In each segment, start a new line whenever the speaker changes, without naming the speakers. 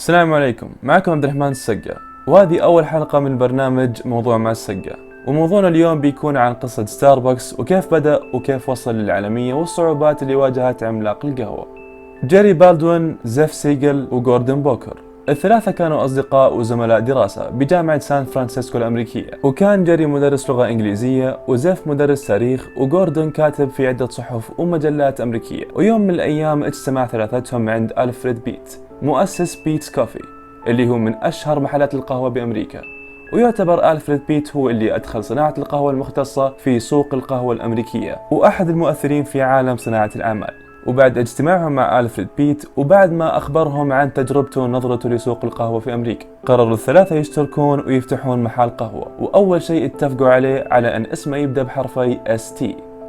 السلام عليكم، معكم عبد الرحمن السقا، وهذه أول حلقة من برنامج موضوع مع السقا. وموضوعنا اليوم بيكون عن قصة ستاربكس وكيف بدأ وكيف وصل للعالمية والصعوبات اللي واجهت عملاق القهوة. جيري بالدوين، زيف سيجل، وجوردن بوكر، الثلاثة كانوا أصدقاء وزملاء دراسة بجامعة سان فرانسيسكو الأمريكية، وكان جيري مدرس لغة إنجليزية وزيف مدرس تاريخ وجوردن كاتب في عدة صحف ومجلات أمريكية. ويوم من الأيام اجتمع ثلاثتهم عند ألفريد بيت، مؤسس بيتس كوفي اللي هو من أشهر محلات القهوة بأمريكا، ويعتبر ألفريد بيت هو اللي أدخل صناعة القهوة المختصة في سوق القهوة الأمريكية وأحد المؤثرين في عالم صناعة الأعمال. وبعد اجتماعهم مع ألفريد بيت وبعد ما أخبرهم عن تجربته ونظرته لسوق القهوة في أمريكا، قرروا الثلاثة يشتركون ويفتحون محل قهوة. وأول شيء اتفقوا عليه على أن اسمه يبدأ بحرفي ST،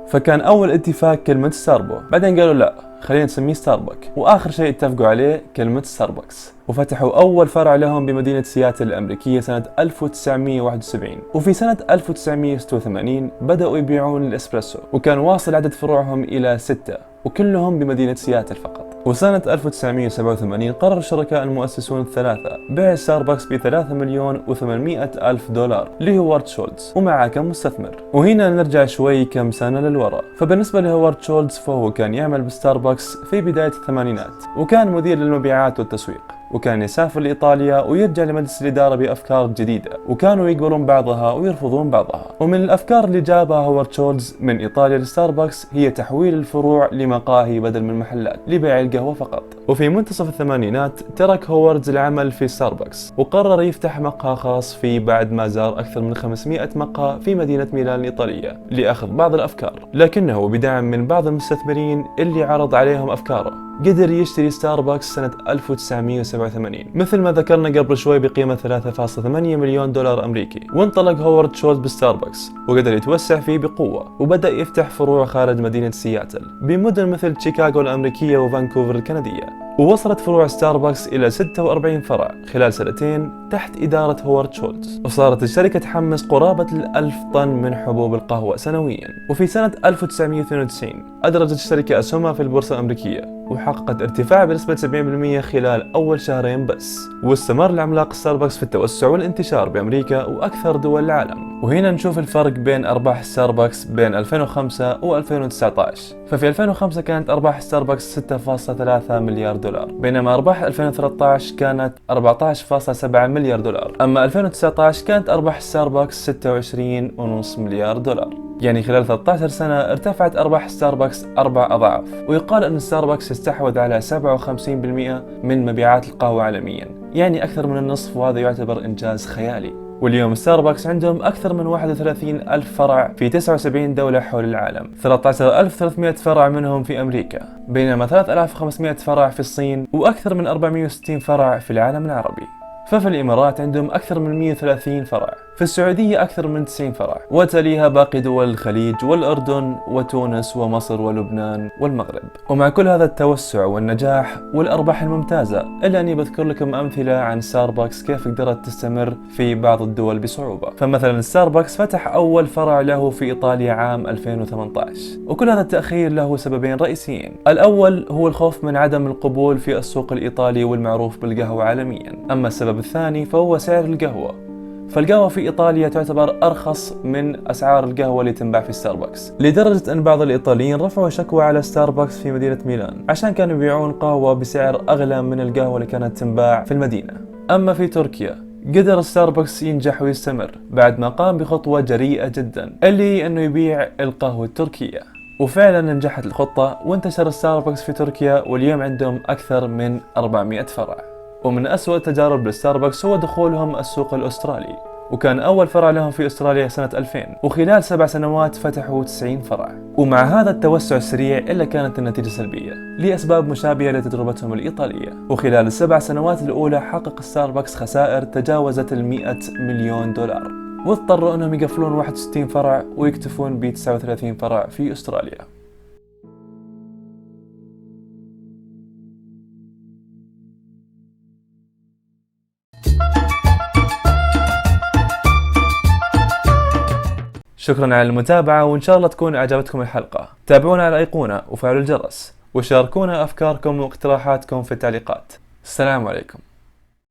فكان أول اتفاق كلمة ستاربو، بعدين قالوا لا خلينا نسميه ستاربك، وآخر شيء اتفقوا عليه كلمة ستاربكس. وفتحوا أول فرع لهم بمدينة سياتل الأمريكية سنة 1971. وفي سنة 1986 بدأوا يبيعون الإسبريسو، وكان واصل عدد فروعهم إلى 6 وكلهم بمدينة سياتل فقط. وسنة 1987 قرر الشركاء المؤسسون الثلاثة بيع ستاربكس ب $3,800,000 لهوارد شولتز ومعه كم مستثمر. وهنا نرجع شوي كم سنة للوراء. فبالنسبة لهوارد شولتز فهو كان يعمل بستاربكس في بداية الثمانينات، وكان مدير للمبيعات والتسويق، وكان يسافر لإيطاليا ويرجع لمجلس الإدارة بأفكار جديدة، وكانوا يقبلون بعضها ويرفضون بعضها. ومن الأفكار اللي جابها هوارد شولتز من إيطاليا لستاربكس هي تحويل الفروع لمقاهي بدل من محلات لبيع القهوة فقط. وفي منتصف الثمانينات ترك هوارد العمل في ستاربكس وقرر يفتح مقهى خاص فيه بعد ما زار أكثر من 500 مقهى في مدينة ميلان الإيطالية لأخذ بعض الأفكار، لكنه بدعم من بعض المستثمرين اللي عرض عليهم أفكاره قدر يشتري ستاربكس سنة 1987 مثل ما ذكرنا قبل شوي بقيمة $3.8 مليون أمريكي. وانطلق هوارد شولتز بستاربكس وقدر يتوسع فيه بقوة، وبدأ يفتح فروع خارج مدينة سياتل بمدن مثل شيكاغو الأمريكية وفانكوفر الكندية. ووصلت فروع ستاربكس إلى 46 فرع خلال سنتين تحت إدارة هوارد شولتز، وصارت الشركة تحمس قرابة 1000 طن من حبوب القهوة سنويا. وفي سنة 1992 أدرجت الشركة أسهمها في البورصة الأمريكية وحققت ارتفاع بنسبة 70% خلال أول شهرين بس. واستمر العملاق ستاربكس في التوسع والانتشار بأمريكا وأكثر دول العالم. وهنا نشوف الفرق بين أرباح ستاربكس بين 2005 و2019. ففي 2005 كانت أرباح ستاربكس $6.3 مليار، بينما أرباح 2013 كانت $14.7 مليار. أما 2019 كانت أرباح ستاربكس $26.5 مليار. يعني خلال 13 سنة ارتفعت أرباح ستاربكس 4 أضعاف. ويقال أن ستاربكس استحوذ على 57% من مبيعات القهوة عالميا، يعني أكثر من النصف، وهذا يعتبر إنجاز خيالي. واليوم ستاربكس عندهم أكثر من 31 ألف فرع في 79 دولة حول العالم، 13,300 فرع منهم في أمريكا، بينما 3,500 فرع في الصين، وأكثر من 460 فرع في العالم العربي. ففي الإمارات عندهم أكثر من 130 فرع، في السعودية أكثر من 90 فرع، وتليها باقي دول الخليج والأردن وتونس ومصر ولبنان والمغرب. ومع كل هذا التوسع والنجاح والأرباح الممتازة، إلا أني بذكر لكم أمثلة عن ستاربكس كيف قدرت تستمر في بعض الدول بصعوبة. فمثلا ستاربكس فتح أول فرع له في إيطاليا عام 2018، وكل هذا التأخير له سببين رئيسيين. الأول هو الخوف من عدم القبول في السوق الإيطالي والمعروف بالقهوة عالميا. أما السبب الثاني فهو سعر القهوة، فالقهوة في إيطاليا تعتبر أرخص من أسعار القهوة اللي تنباع في ستاربكس، لدرجة أن بعض الإيطاليين رفعوا شكوى على ستاربكس في مدينة ميلان عشان كانوا يبيعون قهوة بسعر أغلى من القهوة اللي كانت تنباع في المدينة. أما في تركيا قدر ستاربكس ينجح ويستمر بعد ما قام بخطوة جريئة جدا، اللي أنه يبيع القهوة التركية. وفعلا نجحت الخطة وانتشر ستاربكس في تركيا، واليوم عندهم أكثر من 400 فرع. ومن أسوأ التجارب لستاربكس هو دخولهم السوق الأسترالي، وكان أول فرع لهم في أستراليا سنة 2000، وخلال 7 سنوات فتحوا 90 فرع. ومع هذا التوسع السريع إلا كانت النتيجة سلبية لأسباب مشابهة لتجربتهم الإيطالية. وخلال ال7 سنوات الأولى حقق ستاربكس خسائر تجاوزت $100 مليون، واضطروا أنهم يقفلون 61 فرع ويكتفون ب 39 فرع في أستراليا. شكرا على المتابعة، وإن شاء الله تكون أعجبتكم الحلقة. تابعونا على الأيقونة وفعلوا الجرس، وشاركونا أفكاركم واقتراحاتكم في التعليقات. السلام عليكم.